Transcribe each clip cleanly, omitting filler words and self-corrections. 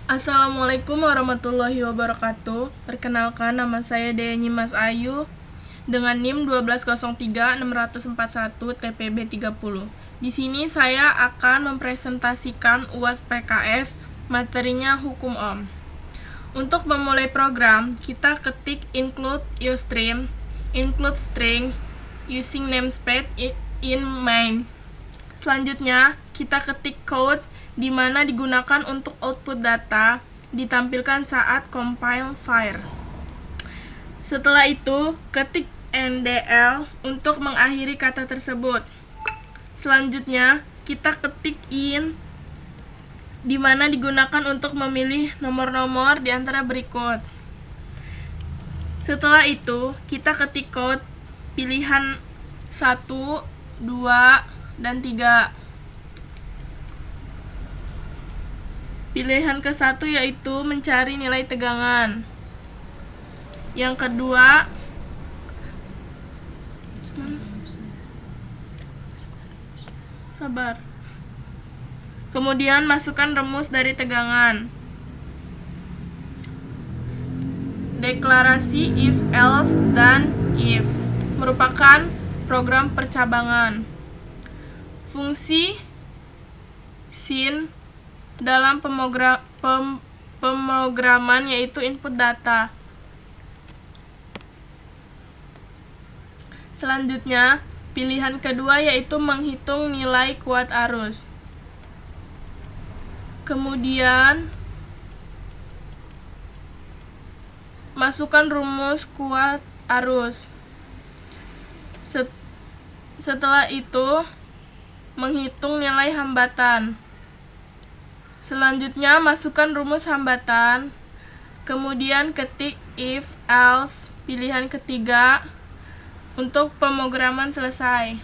Assalamualaikum warahmatullahi wabarakatuh. Perkenalkan, nama saya Deyanyi Mas Ayu dengan NIM 1203641 TPB 30. Di sini saya akan mempresentasikan UAS PKS, materinya hukum Om. Untuk memulai program, kita ketik include usestream, include string, using namespace in main. Selanjutnya, kita ketik code di mana digunakan untuk output data ditampilkan saat compile file. Setelah itu, ketik NDL untuk mengakhiri kata tersebut. Selanjutnya, kita ketik in di mana digunakan untuk memilih nomor-nomor di antara berikut. Setelah itu, kita ketik code pilihan 1, 2, dan 3. Pilihan ke-1 yaitu mencari nilai tegangan. Yang kedua, kemudian masukkan rumus dari tegangan. Deklarasi if, else, dan if merupakan program percabangan. Fungsi sin dalam pemrograman yaitu input data. Selanjutnya, pilihan kedua yaitu menghitung nilai kuat arus. Kemudian, masukkan rumus kuat arus. Setelah itu, menghitung nilai hambatan. Selanjutnya, masukkan rumus hambatan. Kemudian ketik if, else, pilihan ketiga untuk pemrograman selesai.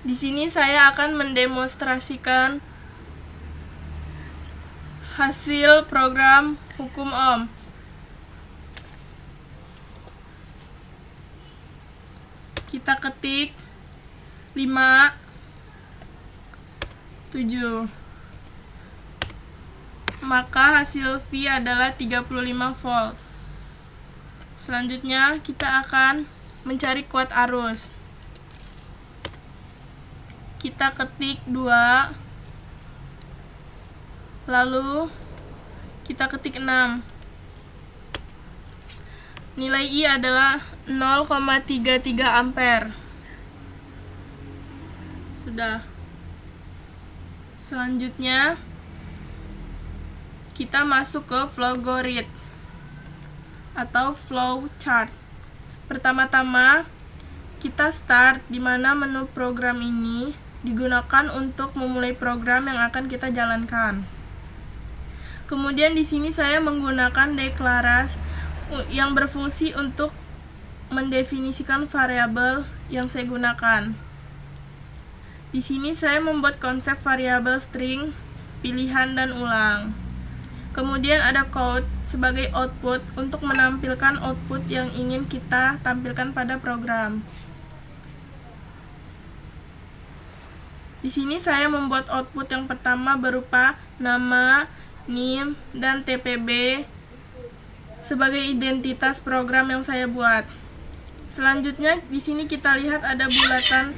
Di sini saya akan mendemonstrasikan hasil program hukum Ohm. Kita ketik 5, 7. Maka hasil V adalah 35 volt. Selanjutnya kita akan mencari kuat arus. Kita ketik 2, lalu kita ketik 6. Nilai I adalah 0,33 ampere. Sudah. Selanjutnya kita masuk ke flowgrid atau flow chart. Pertama-tama kita start, di mana menu program ini digunakan untuk memulai program yang akan kita jalankan. Kemudian di sini saya menggunakan deklarasi yang berfungsi untuk mendefinisikan variabel yang saya gunakan. Di sini saya membuat konsep variabel string, pilihan, dan ulang. Kemudian ada code sebagai output untuk menampilkan output yang ingin kita tampilkan pada program. Di sini saya membuat output yang pertama berupa nama, NIM, dan TPB sebagai identitas program yang saya buat. Selanjutnya di sini kita lihat ada bulatan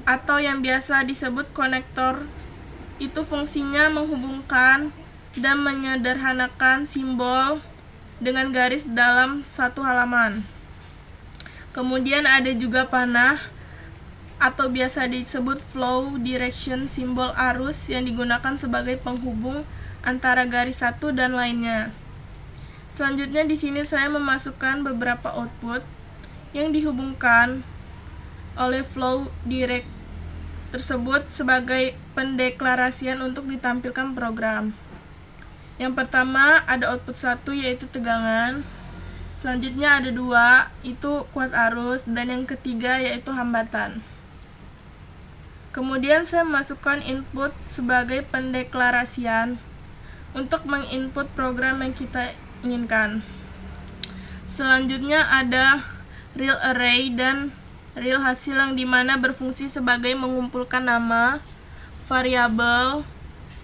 atau yang biasa disebut konektor. Itu fungsinya menghubungkan dan menyederhanakan simbol dengan garis dalam satu halaman. Kemudian ada juga panah atau biasa disebut flow direction, simbol arus yang digunakan sebagai penghubung antara garis satu dan lainnya. Selanjutnya di sini saya memasukkan beberapa output yang dihubungkan oleh flow direct tersebut sebagai pendeklarasian untuk ditampilkan program. Yang pertama ada output 1 yaitu tegangan. Selanjutnya ada 2 itu kuat arus, dan yang ketiga yaitu hambatan. Kemudian saya masukkan input sebagai pendeklarasian untuk menginput program yang kita inginkan. Selanjutnya ada real array dan real hasil yang dimana berfungsi sebagai mengumpulkan nama variabel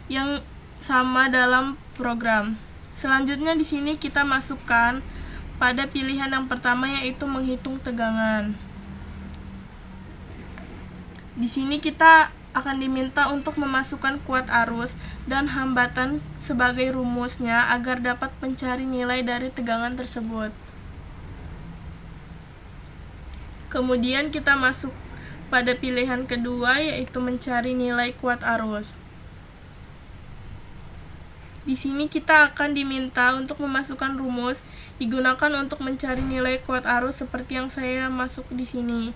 yang sama dalam program. Selanjutnya di sini kita masukkan pada pilihan yang pertama, yaitu menghitung tegangan. Di sini kita akan diminta untuk memasukkan kuat arus dan hambatan sebagai rumusnya agar dapat mencari nilai dari tegangan tersebut. Kemudian kita masuk pada pilihan kedua, yaitu mencari nilai kuat arus. Di sini kita akan diminta untuk memasukkan rumus digunakan untuk mencari nilai kuat arus seperti yang saya masuk di sini,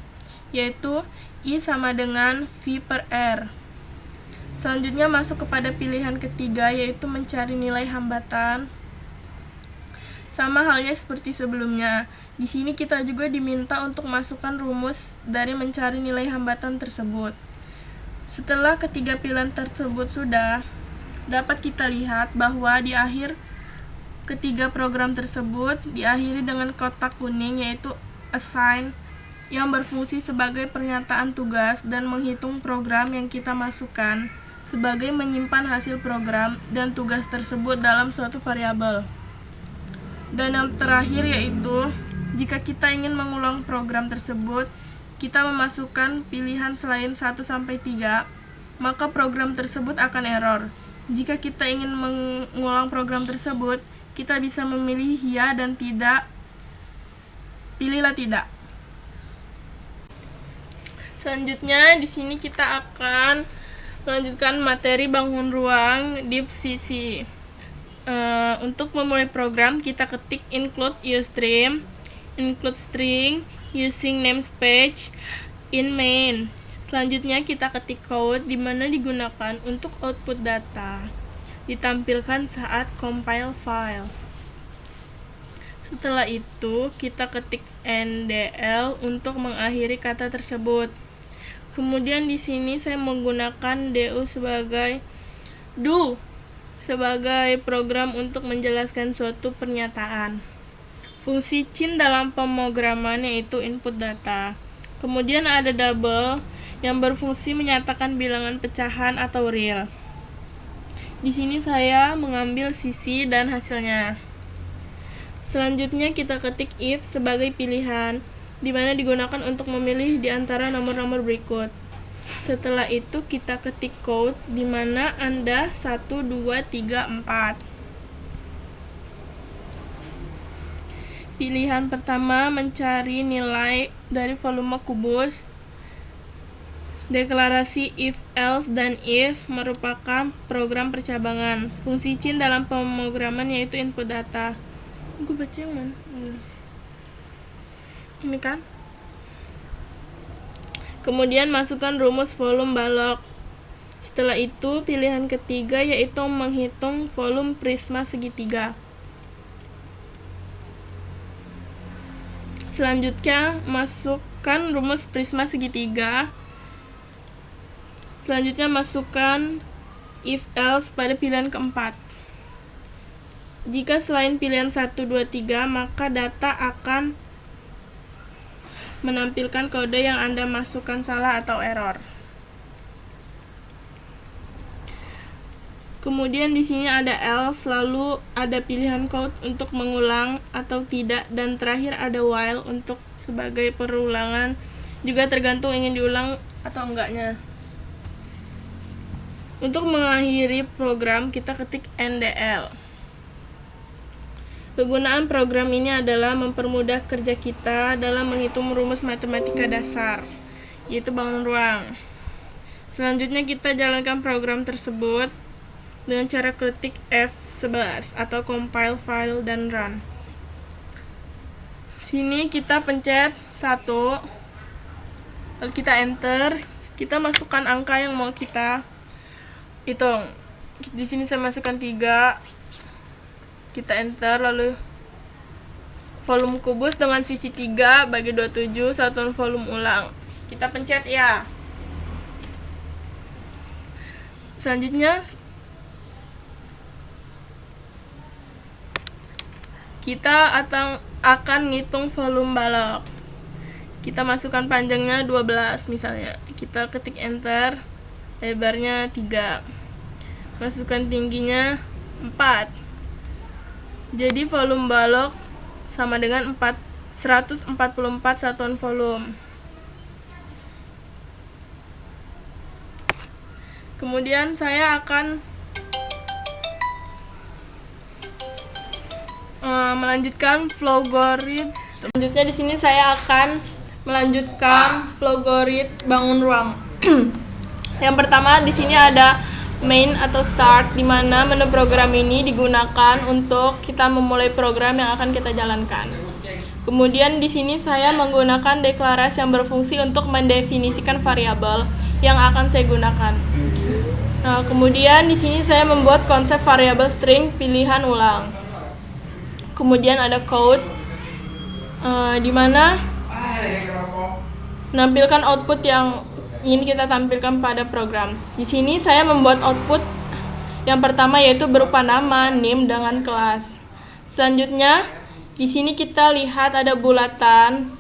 yaitu I sama dengan V per R. Selanjutnya masuk kepada pilihan ketiga, yaitu mencari nilai hambatan. Sama halnya seperti sebelumnya. Di sini kita juga diminta untuk masukkan rumus dari mencari nilai hambatan tersebut. Setelah ketiga pilihan tersebut sudah, dapat kita lihat bahwa di akhir ketiga program tersebut diakhiri dengan kotak kuning, yaitu assign, yang berfungsi sebagai pernyataan tugas dan menghitung program yang kita masukkan sebagai menyimpan hasil program dan tugas tersebut dalam suatu variabel. Dan yang terakhir yaitu jika kita ingin mengulang program tersebut, kita memasukkan pilihan selain 1 sampai 3, maka program tersebut akan error. Jika kita ingin mengulang program tersebut, kita bisa memilih ya dan tidak. Pilihlah tidak. Selanjutnya di sini kita akan melanjutkan materi bangun ruang Deep CC. Untuk memulai program, kita ketik include usestream, include string using namespace in main. Selanjutnya kita ketik code di mana digunakan untuk output data ditampilkan saat compile file. Setelah itu kita ketik NDL untuk mengakhiri kata tersebut. Kemudian di sini saya menggunakan do sebagai program untuk menjelaskan suatu pernyataan. Fungsi cin dalam pemrograman yaitu input data. Kemudian ada double yang berfungsi menyatakan bilangan pecahan atau real. Di sini saya mengambil sisi dan hasilnya. Selanjutnya kita ketik if sebagai pilihan, di mana digunakan untuk memilih di antara nomor-nomor berikut. Setelah itu kita ketik code di mana Anda 1, 2, 3, 4. Pilihan pertama mencari nilai dari volume kubus. Deklarasi if, else, dan if merupakan program percabangan. Fungsi cin dalam pemrograman yaitu input data. Gue baca yang mana? Ini kan? Kemudian masukkan rumus volume balok. Setelah itu pilihan ketiga yaitu menghitung volume prisma segitiga. Selanjutnya masukkan rumus prisma segitiga. Selanjutnya masukkan if else pada pilihan keempat. Jika selain pilihan 1, 2, 3, maka data akan menampilkan kode yang Anda masukkan salah atau error. Kemudian di sini ada else, lalu ada pilihan code untuk mengulang atau tidak, dan terakhir ada while untuk sebagai perulangan, juga tergantung ingin diulang atau enggaknya. Untuk mengakhiri program, kita ketik NDL. Kegunaan program ini adalah mempermudah kerja kita dalam menghitung rumus matematika dasar, yaitu bangun ruang. Selanjutnya kita jalankan program tersebut dengan cara ketik F11 atau compile file dan run. Sini kita pencet 1, lalu kita enter, kita masukkan angka yang mau kita hitung. Di sini saya masukkan 3. Kita enter, lalu volume kubus dengan sisi 3 bagi 27 satuan volume ulang. Kita pencet ya. Selanjutnya kita akan ngitung volume balok. kita masukkan panjangnya 12 misalnya. Kita ketik enter, lebarnya 3. Masukkan tingginya 4. Jadi volume balok sama dengan 144 satuan volume. Kemudian saya akan melanjutkan flow-grid. Selanjutnya di sini saya akan melanjutkan flow-grid bangun ruang. Yang pertama di sini ada main atau start, di mana menu program ini digunakan untuk kita memulai program yang akan kita jalankan. Kemudian di sini saya menggunakan deklarasi yang berfungsi untuk mendefinisikan variabel yang akan saya gunakan. Nah, kemudian di sini saya membuat konsep variabel string pilihan ulang. Kemudian ada code, di mana menampilkan output yang ingin kita tampilkan pada program. Di sini saya membuat output yang pertama yaitu berupa nama, name, dengan kelas. Selanjutnya, di sini kita lihat ada bulatan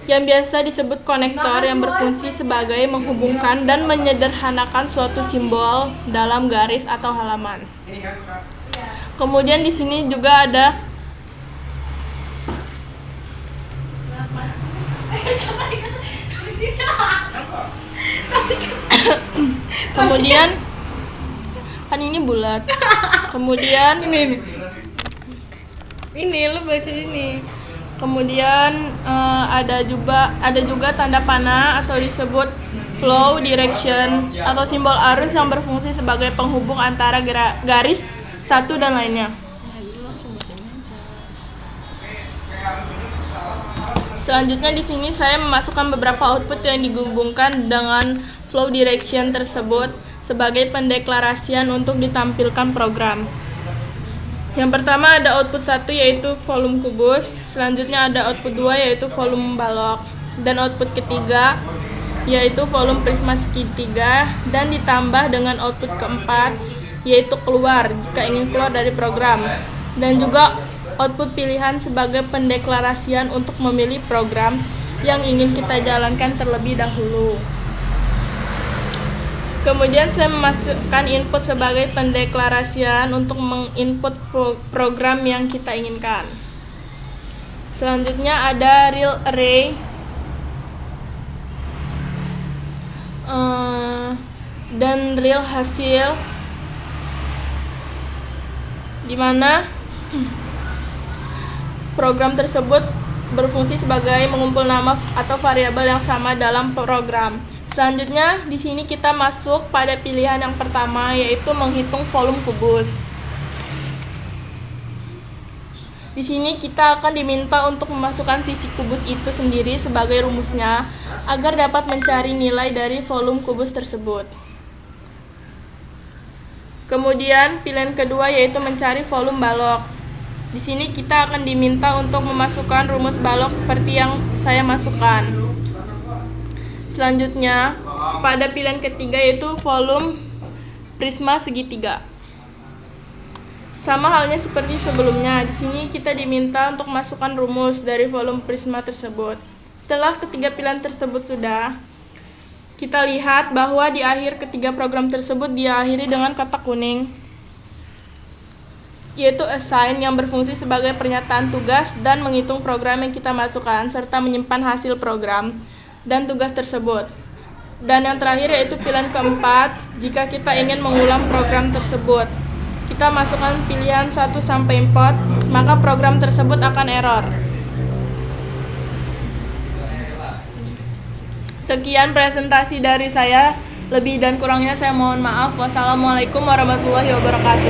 yang biasa disebut konektor yang berfungsi sebagai menghubungkan dan menyederhanakan suatu simbol dalam garis atau halaman. Kemudian di sini juga ada kemudian kan ini bulat. Kemudian ini lo baca ini. Kemudian ada juga tanda panah atau disebut flow direction atau simbol arus yang berfungsi sebagai penghubung antara garis satu dan lainnya. Selanjutnya di sini saya memasukkan beberapa output yang digabungkan dengan flow direction tersebut sebagai pendeklarasian untuk ditampilkan program. Yang pertama ada output 1 yaitu volume kubus, selanjutnya ada output 2 yaitu volume balok, dan output ketiga yaitu volume prisma segitiga, dan ditambah dengan output keempat yaitu keluar jika ingin keluar dari program, dan juga output pilihan sebagai pendeklarasian untuk memilih program yang ingin kita jalankan terlebih dahulu. Kemudian saya memasukkan input sebagai pendeklarasian untuk menginput program yang kita inginkan. Selanjutnya ada real array dan real hasil, di mana program tersebut berfungsi sebagai mengumpul nama atau variabel yang sama dalam program. Selanjutnya di sini kita masuk pada pilihan yang pertama yaitu menghitung volume kubus. Di sini kita akan diminta untuk memasukkan sisi kubus itu sendiri sebagai rumusnya agar dapat mencari nilai dari volume kubus tersebut. Kemudian pilihan kedua yaitu mencari volume balok. Di sini kita akan diminta untuk memasukkan rumus balok seperti yang saya masukkan. Selanjutnya, pada pilihan ketiga yaitu volume prisma segitiga. Sama halnya seperti sebelumnya, di sini kita diminta untuk masukkan rumus dari volume prisma tersebut. Setelah ketiga pilihan tersebut sudah, kita lihat bahwa di akhir ketiga program tersebut diakhiri dengan kotak kuning, yaitu assign yang berfungsi sebagai pernyataan tugas dan menghitung program yang kita masukkan serta menyimpan hasil program dan tugas tersebut. Dan yang terakhir yaitu pilihan keempat, jika kita ingin mengulang program tersebut. Kita masukkan pilihan 1 sampai 4, maka program tersebut akan error. Sekian presentasi dari saya, lebih dan kurangnya saya mohon maaf. Wassalamualaikum warahmatullahi wabarakatuh.